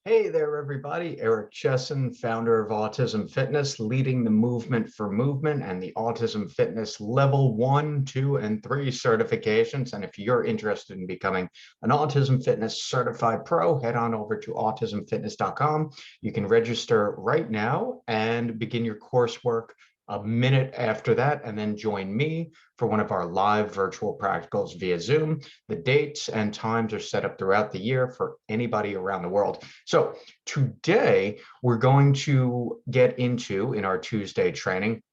Hey there, everybody. Eric Chessen, founder of Autism Fitness, leading the movement for movement and the Autism Fitness Level 1, 2, and 3 certifications. And if you're interested in becoming an Autism Fitness Certified Pro, head on over to autismfitness.com. You can register right now and begin your coursework a minute after that, and then join me for one of our live virtual practicals via Zoom. The dates and times are set up throughout the year for anybody around the world. So today we're going to get into, in our Tuesday training,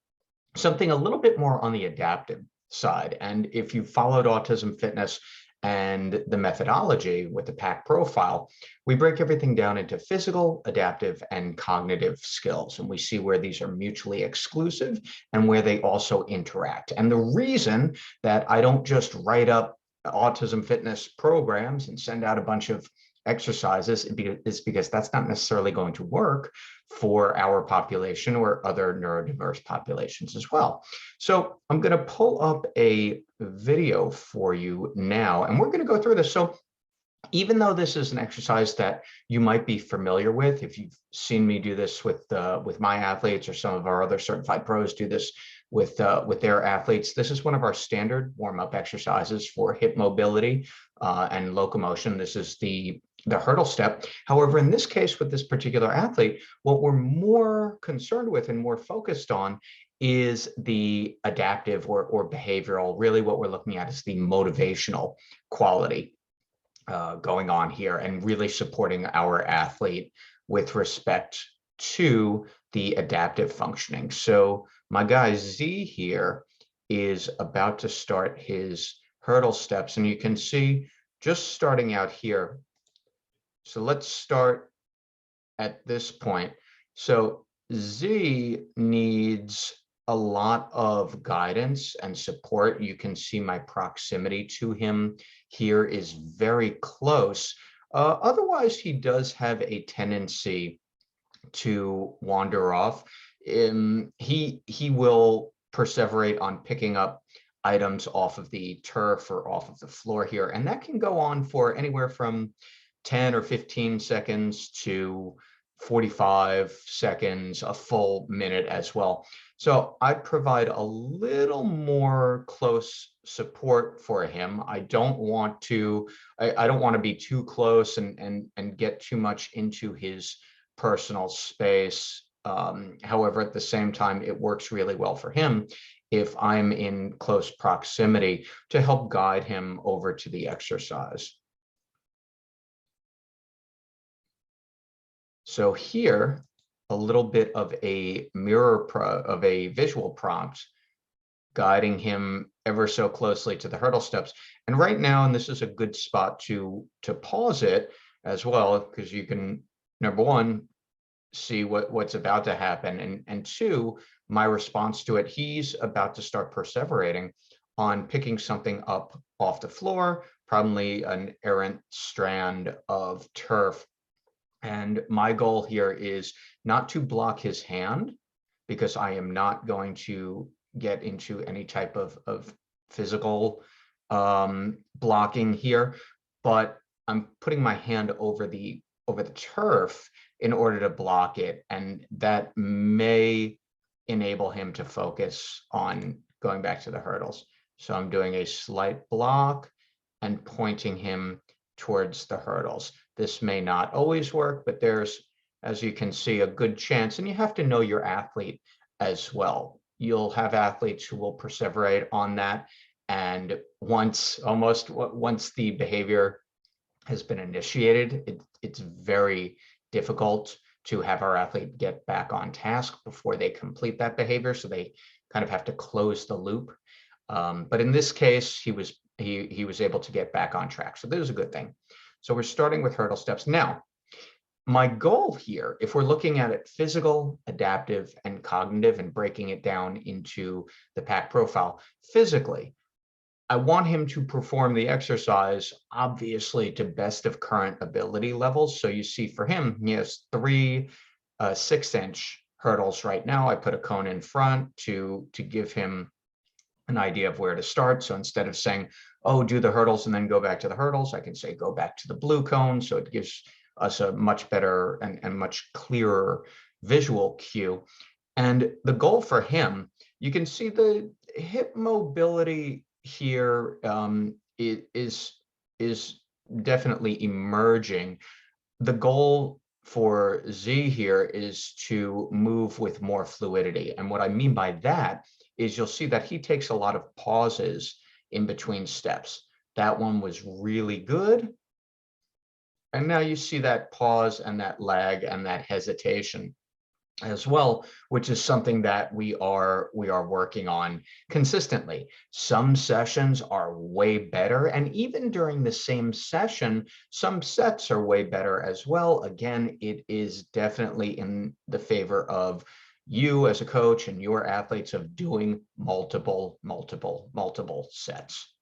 something a little bit more on the adaptive side. And if you followed Autism Fitness and the methodology with the PAC profile, we break everything down into physical, adaptive, and cognitive skills. And we see where these are mutually exclusive and where they also interact. And the reason that I don't just write up Autism Fitness programs and send out a bunch of exercises is because that's not necessarily going to work for our population or other neurodiverse populations as well. So I'm going to pull up a video for you now, and we're going to go through this. So even though this is an exercise that you might be familiar with, if you've seen me do this with my athletes, or some of our other certified pros do this with their athletes, this is one of our standard warm-up exercises for hip mobility and locomotion. This is the hurdle step. However, in this case, with this particular athlete, what we're more concerned with and more focused on is the adaptive or behavioral. Really, what we're looking at is the motivational quality going on here, and really supporting our athlete with respect to the adaptive functioning. So my guy Z here is about to start his hurdle steps, and you can see just starting out here. So let's start at this point. So Z needs a lot of guidance and support. You can see my proximity to him here is very close. Otherwise, he does have a tendency to wander off. He will perseverate on picking up items off of the turf or off of the floor here, and that can go on for anywhere from 10 or 15 seconds to 45 seconds, a full minute as well. So I provide a little more close support for him. I don't want to be too close and get too much into his personal space. However, at the same time, it works really well for him if I'm in close proximity to help guide him over to the exercise. So here, a little bit of a visual prompt guiding him ever so closely to the hurdle steps. And right now, and this is a good spot to pause it as well, because you can, number one, see what's about to happen, and two, my response to it. He's about to start perseverating on picking something up off the floor, probably an errant strand of turf. And my goal here is not to block his hand, because I am not going to get into any type of physical blocking here, but I'm putting my hand over the turf in order to block it, and that may enable him to focus on going back to the hurdles. So I'm doing a slight block and pointing him towards the hurdles. This may not always work, but there's, as you can see, a good chance, and you have to know your athlete as well. You'll have athletes who will perseverate on that, and once the behavior has been initiated, it's very difficult to have our athlete get back on task before they complete that behavior. So they kind of have to close the loop. But in this case, he was able to get back on track. So this is a good thing. So we're starting with hurdle steps. Now, my goal here, if we're looking at it physical, adaptive, and cognitive, and breaking it down into the PAC profile, physically, I want him to perform the exercise, obviously, to best of current ability levels. So you see for him, he has 3 6-inch hurdles right now. I put a cone in front to give him an idea of where to start. So instead of saying, oh, do the hurdles and then go back to the hurdles, I can say go back to the blue cone. So it gives us a much better and much clearer visual cue. And the goal for him, you can see the hip mobility here is definitely emerging. The goal for Z here is to move with more fluidity. And what I mean by that is you'll see that he takes a lot of pauses in between steps. That one was really good. And now you see that pause and that lag and that hesitation as well, which is something that we are working on consistently. Some sessions are way better, and even during the same session, some sets are way better as well. Again, it is definitely in the favor of you as a coach and your athletes of doing multiple sets.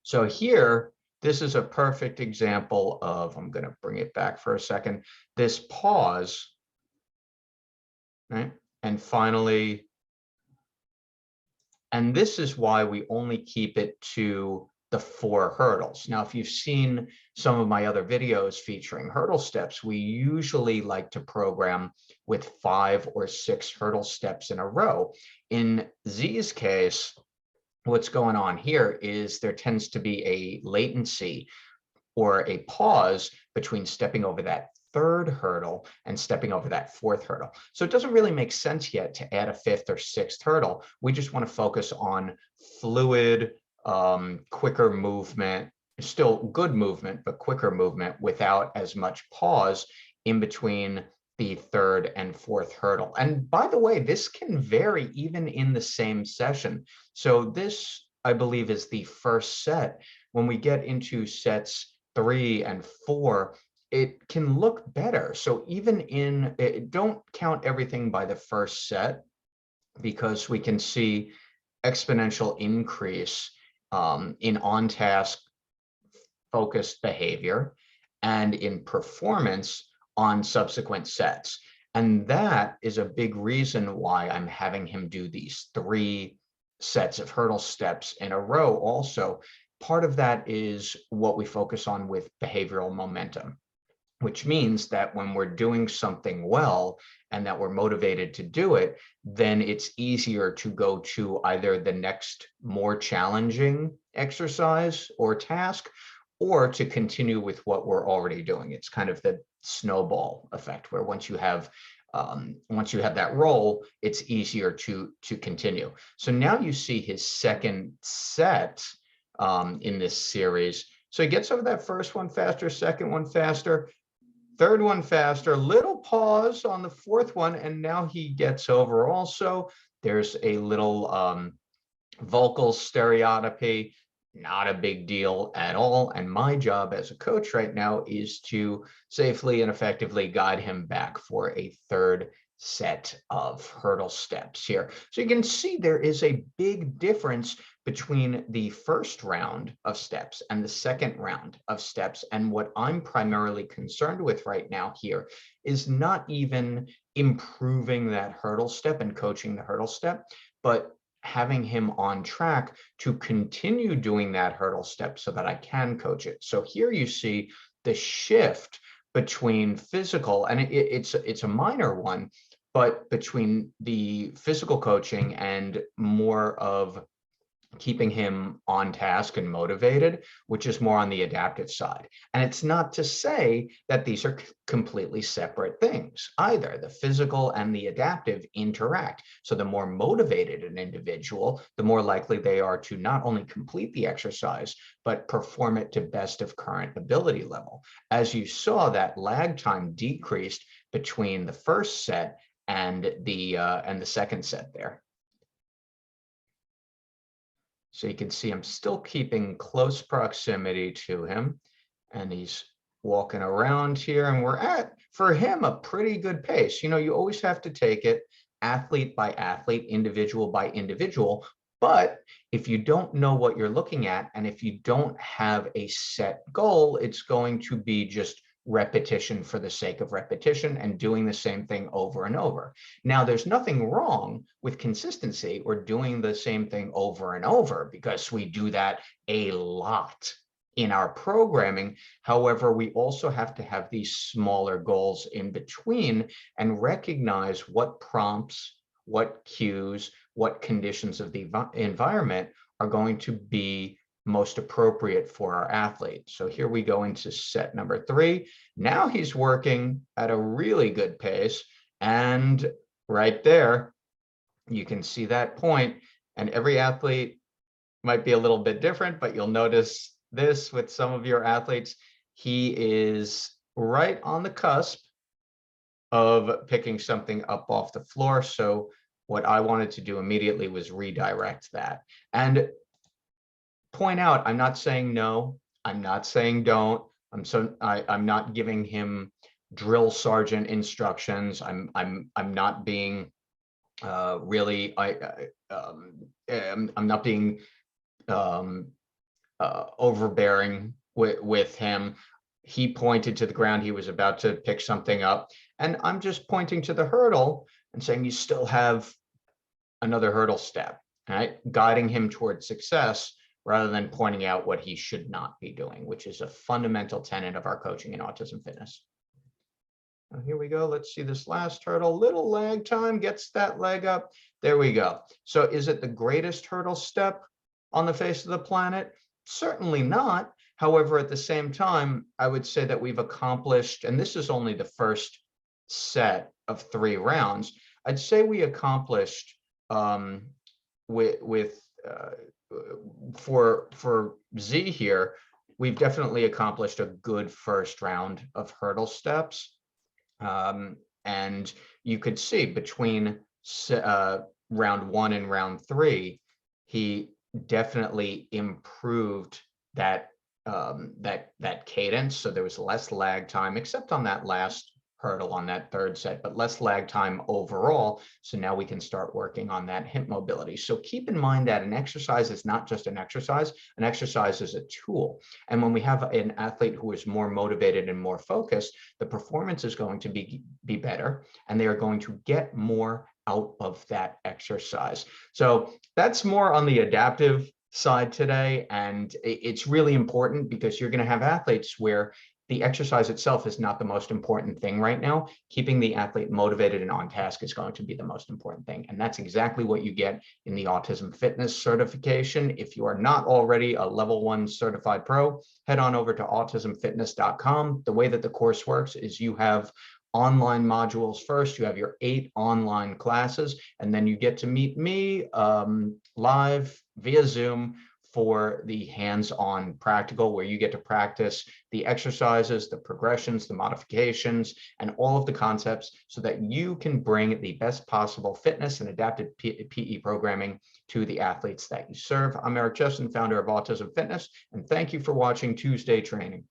So here, this is a perfect example of, I'm going to bring it back for a second, this pause. Right? And finally, and this is why we only keep it to the 4 hurdles. Now, if you've seen some of my other videos featuring hurdle steps, we usually like to program with 5 or 6 hurdle steps in a row. In Z's case, what's going on here is there tends to be a latency or a pause between stepping over that 3rd hurdle and stepping over that 4th hurdle. So it doesn't really make sense yet to add a 5th or 6th hurdle. We just want to focus on fluid, quicker movement, still good movement, but quicker movement without as much pause in between the 3rd and 4th hurdle. And by the way, this can vary even in the same session. So this, I believe, is the first set. When we get into sets 3 and 4, it can look better. So even in, don't count everything by the first set, because we can see exponential increase in on-task focused behavior and in performance on subsequent sets. And that is a big reason why I'm having him do these 3 sets of hurdle steps in a row also. Part of that is what we focus on with behavioral momentum, which means that when we're doing something well and that we're motivated to do it, then it's easier to go to either the next more challenging exercise or task, or to continue with what we're already doing. It's kind of the snowball effect, where once you have that role, it's easier to continue. So now you see his second set in this series. So he gets over that first one faster, second one faster, third one faster, little pause on the 4th one, and now he gets over also. There's a little vocal stereotypy, not a big deal at all. And my job as a coach right now is to safely and effectively guide him back for a 3rd set of hurdle steps here. So you can see there is a big difference between the first round of steps and the second round of steps. And what I'm primarily concerned with right now here is not even improving that hurdle step and coaching the hurdle step, but having him on track to continue doing that hurdle step so that I can coach it. So here you see the shift between physical, and it's a minor one, but between the physical coaching and more of keeping him on task and motivated, which is more on the adaptive side. And it's not to say that these are completely separate things either. The physical and the adaptive interact. So the more motivated an individual, the more likely they are to not only complete the exercise, but perform it to best of current ability level. As you saw, that lag time decreased between the first set and the second set there. So you can see I'm still keeping close proximity to him, and he's walking around here, and we're at, for him, a pretty good pace. You know, you always have to take it athlete by athlete, individual by individual. But if you don't know what you're looking at, and if you don't have a set goal, it's going to be just repetition for the sake of repetition and doing the same thing over and over. Now, there's nothing wrong with consistency or doing the same thing over and over, because we do that a lot in our programming. However, we also have to have these smaller goals in between and recognize what prompts, what cues, what conditions of the environment are going to be most appropriate for our athlete. So here we go into set number 3. Now he's working at a really good pace, and right there, you can see that point, and every athlete might be a little bit different, but you'll notice this with some of your athletes. He is right on the cusp of picking something up off the floor. So what I wanted to do immediately was redirect that and point out, I'm not saying no, I'm not saying don't. I'm not giving him drill sergeant instructions. I'm not being really I'm not being overbearing with him. He pointed to the ground. He was about to pick something up, and I'm just pointing to the hurdle and saying, you still have another hurdle step, right? Guiding him towards success rather than pointing out what he should not be doing, which is a fundamental tenet of our coaching in autism fitness. Now, here we go. Let's see this last hurdle. Little lag time, gets that leg up. There we go. So is it the greatest hurdle step on the face of the planet? Certainly not. However, at the same time, I would say that we've accomplished, and this is only the first set of 3 rounds, I'd say we accomplished for Z here, we've definitely accomplished a good first round of hurdle steps. And you could see between round 1 and round 3, he definitely improved that that cadence. So there was less lag time, except on that last hurdle on that 3rd set, but less lag time overall. So now we can start working on that hip mobility. So keep in mind that an exercise is not just an exercise is a tool. And when we have an athlete who is more motivated and more focused, the performance is going to be better, and they are going to get more out of that exercise. So that's more on the adaptive side today. And it's really important because you're going to have athletes where the exercise itself is not the most important thing right now. Keeping the athlete motivated and on task is going to be the most important thing. And that's exactly what you get in the Autism Fitness certification. If you are not already a level 1 certified pro, head on over to autismfitness.com. The way that the course works is you have online modules first. You have your 8 online classes, and then you get to meet me live via Zoom for the hands-on practical, where you get to practice the exercises, the progressions, the modifications, and all of the concepts so that you can bring the best possible fitness and adaptive PE programming to the athletes that you serve. I'm Eric Chessen, founder of Autism Fitness, and thank you for watching Tuesday Training.